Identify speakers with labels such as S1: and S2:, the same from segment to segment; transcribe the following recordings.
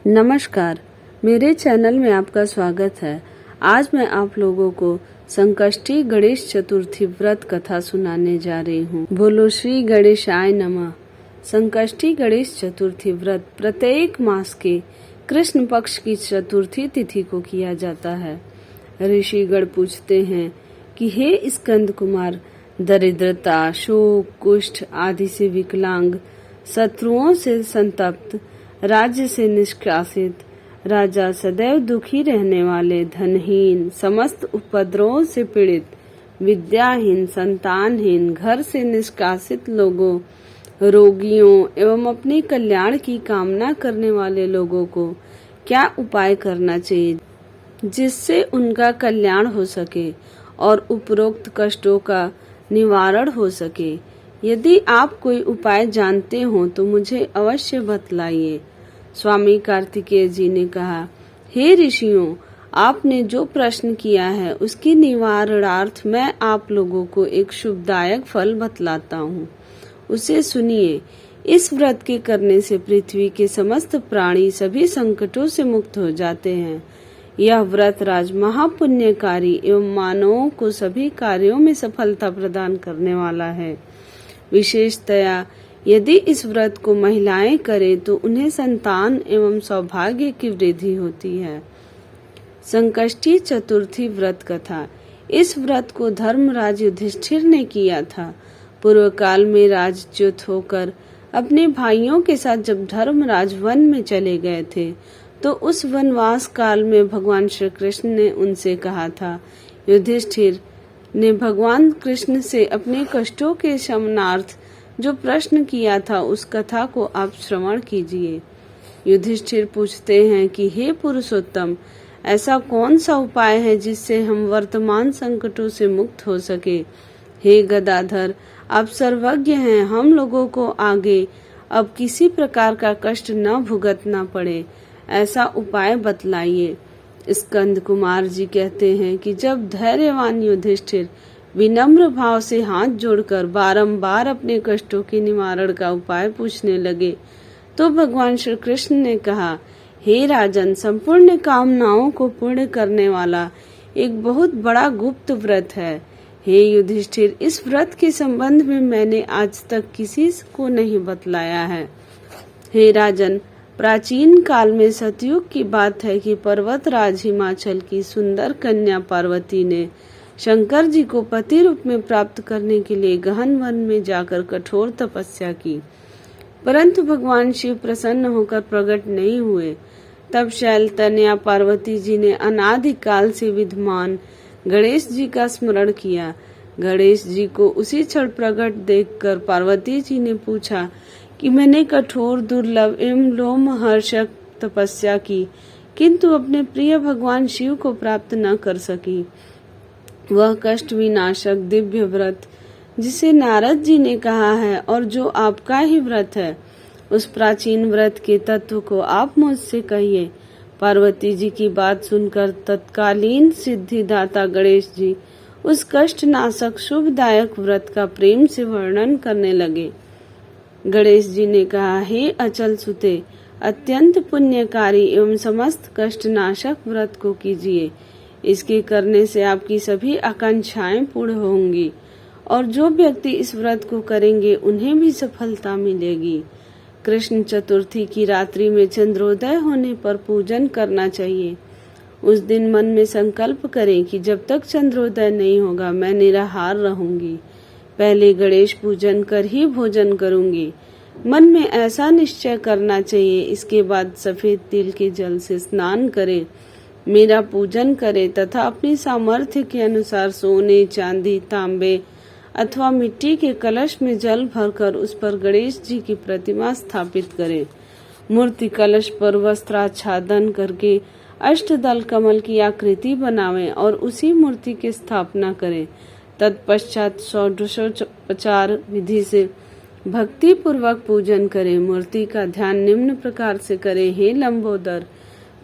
S1: नमस्कार, मेरे चैनल में आपका स्वागत है। आज मैं आप लोगों को संकष्टी गणेश चतुर्थी व्रत कथा सुनाने जा रही हूँ। बोलो श्री गणेशाय नमः। संकष्टी गणेश चतुर्थी व्रत प्रत्येक मास के कृष्ण पक्ष की चतुर्थी तिथि को किया जाता है। ऋषिगण पूछते हैं कि हे स्कंद कुमार, दरिद्रता, शोक, कुष्ठ आदि से विकलांग, शत्रुओं से संतप्त, राज्य से निष्कासित, राजा सदैव दुखी रहने वाले, धनहीन, समस्त उपद्रवों से पीड़ित, विद्याहीन, संतानहीन, घर से निष्कासित लोगों, रोगियों एवं अपने कल्याण की कामना करने वाले लोगों को क्या उपाय करना चाहिए जिससे उनका कल्याण हो सके और उपरोक्त कष्टों का निवारण हो सके। यदि आप कोई उपाय जानते हो तो मुझे अवश्य बतलाइए। स्वामी कार्तिकेय जी ने कहा, हे ऋषियों, आपने जो प्रश्न किया है उसके निवारणार्थ मैं आप लोगों को एक शुभदायक फल बतलाता हूँ, उसे सुनिए। इस व्रत के करने से पृथ्वी के समस्त प्राणी सभी संकटों से मुक्त हो जाते हैं। यह व्रत राज महापुण्यकारी एवं मानवों को सभी कार्यों में सफलता प्रदान करने वाला है। विशेषतया यदि इस व्रत को महिलाएं करें तो उन्हें संतान एवं सौभाग्य की वृद्धि होती है। संकष्टी चतुर्थी व्रत कथा। इस व्रत को धर्मराज युधिष्ठिर ने किया था। पूर्व काल में राजच्युत होकर अपने भाइयों के साथ जब धर्मराज वन में चले गए थे तो उस वनवास काल में भगवान श्री कृष्ण ने उनसे कहा था। युधिष्ठिर ने भगवान कृष्ण से अपने कष्टों के शमनार्थ जो प्रश्न किया था उस कथा को आप श्रवण कीजिए। युधिष्ठिर पूछते हैं कि हे पुरुषोत्तम, ऐसा कौन सा उपाय है जिससे हम वर्तमान संकटों से मुक्त हो सके। हे गदाधर, आप सर्वज्ञ हैं, हम लोगों को आगे अब किसी प्रकार का कष्ट न भुगतना पड़े, ऐसा उपाय बतलाइए। स्कंद कुमार जी कहते हैं कि जब धैर्यवान युधिष्ठिर विनम्र भाव से हाथ जोड़कर बारंबार अपने कष्टों के निवारण का उपाय पूछने लगे तो भगवान श्री कृष्ण ने कहा, हे राजन, संपूर्ण कामनाओं को पूर्ण करने वाला एक बहुत बड़ा गुप्त व्रत है। हे युधिष्ठिर, इस व्रत के संबंध में मैंने आज तक किसी को नहीं बतलाया है। हे राजन, प्राचीन काल में सतयुग की बात है कि पर्वतराज हिमाचल की सुंदर कन्या पार्वती ने शंकर जी को पति रूप में प्राप्त करने के लिए गहन वन में जाकर कठोर तपस्या की, परंतु भगवान शिव प्रसन्न होकर प्रकट नहीं हुए। तब शैलतनया पार्वती जी ने अनादिकाल से विद्यमान गणेश जी का स्मरण किया। गणेश जी को उसी क्षण प्रकट देखकर पार्वती जी ने पूछा कि मैंने कठोर, दुर्लभ एवं लोमहर्षक तपस्या की, किंतु अपने प्रिय भगवान शिव को प्राप्त न कर सकी। वह कष्ट विनाशक दिव्य व्रत जिसे नारद जी ने कहा है और जो आपका ही व्रत है, उस प्राचीन व्रत के तत्व को आप मुझसे कहिए। पार्वती जी की बात सुनकर तत्कालीन सिद्धिदाता गणेश जी उस कष्ट नाशक शुभदायक व्रत का प्रेम से वर्णन करने लगे। गणेश जी ने कहा, हे अचल सुते, अत्यंत पुण्यकारी एवं समस्त कष्ट नाशक व्रत को कीजिए। इसके करने से आपकी सभी आकांक्षाएं पूर्ण होंगी और जो व्यक्ति इस व्रत को करेंगे उन्हें भी सफलता मिलेगी। कृष्ण चतुर्थी की रात्रि में चंद्रोदय होने पर पूजन करना चाहिए। उस दिन मन में संकल्प करें कि जब तक चंद्रोदय नहीं होगा मैं निराहार रहूंगी, पहले गणेश पूजन कर ही भोजन करूंगी। मन में ऐसा निश्चय करना चाहिए। इसके बाद सफेद तिल के जल से स्नान करें, मेरा पूजन करें तथा अपनी सामर्थ्य के अनुसार सोने, चांदी, तांबे अथवा मिट्टी के कलश में जल भरकर उस पर गणेश जी की प्रतिमा स्थापित करें। मूर्ति कलश पर वस्त्राच्छादन करके अष्टदल कमल की आकृति बनावें और उसी मूर्ति की स्थापना करें। तत्पश्चात षोडशोपचार विधि से भक्ति पूर्वक पूजन करें। मूर्ति का ध्यान निम्न प्रकार से करें। हे लंबोदर,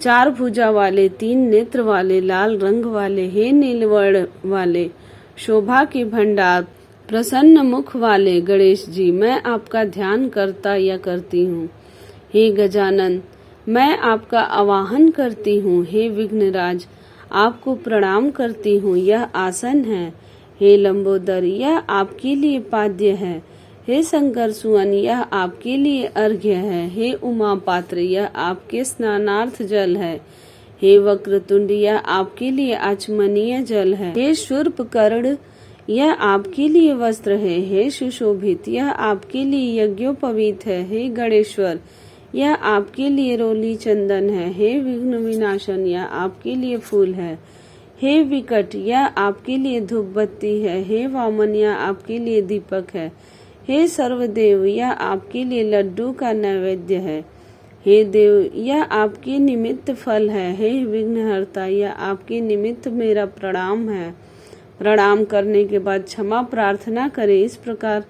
S1: 4 भुजा वाले, 3 नेत्र वाले, लाल रंग वाले, हे नीलवर्ण वाले, शोभा के भंडार, प्रसन्न मुख वाले गणेश जी, मैं आपका ध्यान करता या करती हूँ। हे गजानन, मैं आपका आवाहन करती हूँ। हे विघ्नराज, आपको प्रणाम करती हूँ। यह आसन है। हे लंबोदर, यह आपके लिए पाद्य है। हे शंकर सुवन, यह आपके लिए अर्घ्य है। हे उमा पात्र, यह आपके स्नानार्थ जल है। हे वक्रतुंड, यह आपके लिए आचमनीय जल है। हे शूर्पकर्ण, यह आपके लिए वस्त्र है। हे सुशोभित, यह आपके लिए यज्ञोपवीत है। हे गणेश्वर, यह आपके लिए रोली चंदन है। हे विघ्न विनाशन, यह आपके लिए फूल है। हे विकट, यह आपके लिए धूप बत्ती है। हे वामन, यह आपके लिए दीपक है। हे सर्वदेव, यह आपके लिए लड्डू का नैवेद्य है। हे देव, यह आपके निमित्त फल है। हे विघ्नहर्ता, यह आपके निमित्त मेरा प्रणाम है। प्रणाम करने के बाद क्षमा प्रार्थना करें। इस प्रकार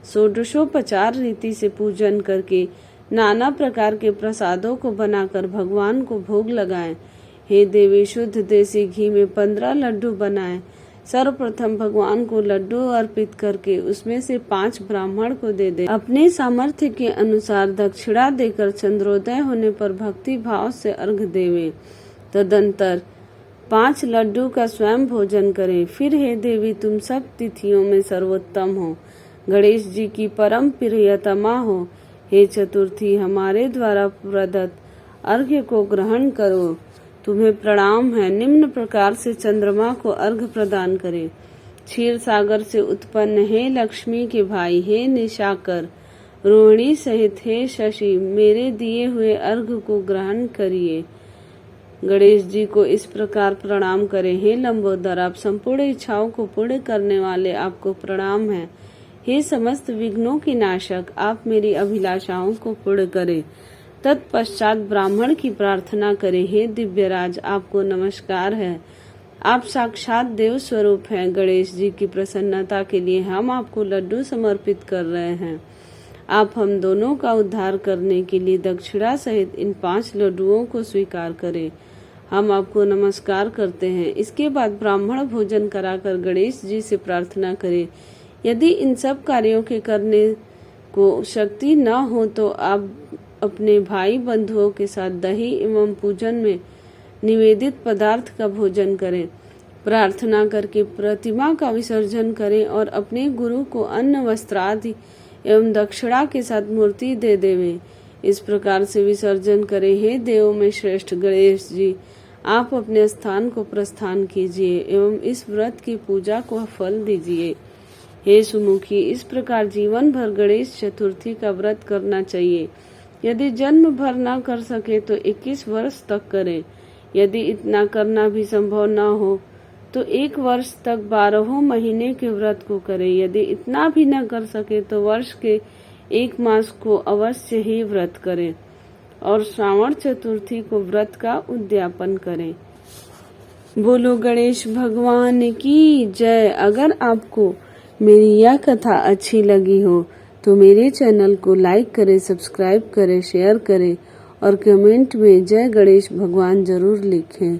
S1: षोडशोपचार रीति से पूजन करके नाना प्रकार के प्रसादों को बनाकर भगवान को भोग लगाएं। हे देवी, शुद्ध देसी घी में 15 लड्डू बनाएं। सर्वप्रथम भगवान को लड्डू अर्पित करके उसमें से 5 ब्राह्मण को दे दे। अपने सामर्थ्य के अनुसार दक्षिणा देकर चंद्रोदय होने पर भक्ति भाव से अर्घ देवे। तदंतर 5 लड्डू का स्वयं भोजन करें। फिर हे देवी, तुम सब तिथियों में सर्वोत्तम हो, गणेश जी की परम प्रियतमा हो। हे चतुर्थी, हमारे द्वारा प्रदत्त अर्घ्य को ग्रहण करो। तुम्हें प्रणाम है। निम्न प्रकार से चंद्रमा को अर्घ्य प्रदान करें। क्षीर सागर से उत्पन्न हे लक्ष्मी के भाई, हे निशाकर, रोहिणी सहित हे शशि, मेरे दिए हुए अर्घ्य को ग्रहण करिए। गणेश जी को इस प्रकार प्रणाम करें। हे लंबोदर, आप संपूर्ण इच्छाओं को पूर्ण करने वाले, आपको प्रणाम है। हे समस्त विघ्नों की नाशक, आप मेरी अभिलाषाओं को पूर्ण करें। तत्पश्चात ब्राह्मण की प्रार्थना करें। हे दिव्यराज, आपको नमस्कार है। आप साक्षात देव स्वरूप हैं। गणेश जी की प्रसन्नता के लिए हम आपको लड्डू समर्पित कर रहे हैं। आप हम दोनों का उद्धार करने के लिए दक्षिणा सहित इन 5 लड्डुओं को स्वीकार करें। हम आपको नमस्कार करते हैं। इसके बाद ब्राह्मण भोजन कराकर गणेश जी से प्रार्थना करें। यदि इन सब कार्यों के करने को शक्ति न हो तो आप अपने भाई बंधुओं के साथ दही एवं पूजन में निवेदित पदार्थ का भोजन करें। प्रार्थना करके प्रतिमा का विसर्जन करें और अपने गुरु को अन्न वस्त्रादि एवं दक्षिणा के साथ मूर्ति दे देवें। इस प्रकार से विसर्जन करें। हे देव में श्रेष्ठ गणेश जी, आप अपने स्थान को प्रस्थान कीजिए एवं इस व्रत की पूजा को फल दीजिए। हे सुमुखी, इस प्रकार जीवन भर गणेश चतुर्थी का व्रत करना चाहिए। यदि जन्म भर न कर सके तो 21 वर्ष तक करें। यदि इतना करना भी संभव न हो तो 1 वर्ष तक 12 महीने के व्रत को करें। यदि इतना भी न कर सके तो वर्ष के 1 मास को अवश्य ही व्रत करें और श्रावण चतुर्थी को व्रत का उद्यापन करें। बोलो गणेश भगवान की जय। अगर आपको मेरी यह कथा अच्छी लगी हो तो मेरे चैनल को लाइक करें, सब्सक्राइब करें, शेयर करें और कमेंट में जय गणेश भगवान जरूर लिखें।